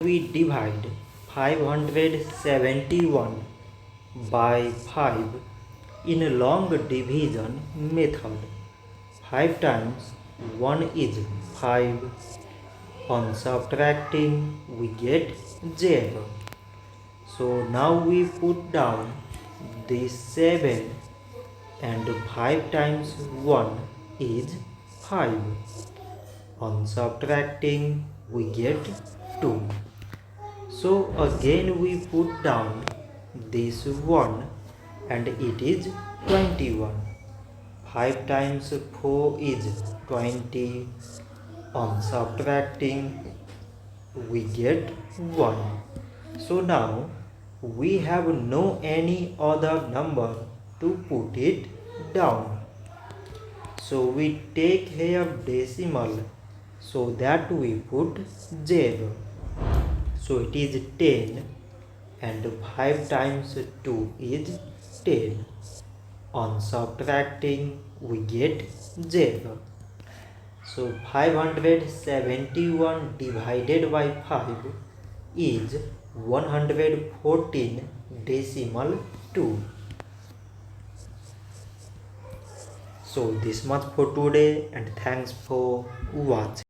We divide 571 by 5 in a long division method. 5 times 1 is 5. On subtracting, we get 0. So now we put down this 7 and 5 times 1 is 5. On subtracting, we get 2. So again we put down this 1 and it is 21. 5 times 4 is 20. On subtracting, we get 1. So now we have no any other number to put it down. So we take here decimal so that we put 0. So it is 10 and 5 times 2 is 10. On subtracting, we get 0. So 571 divided by 5 is 114 decimal 2. So this much for today and thanks for watching.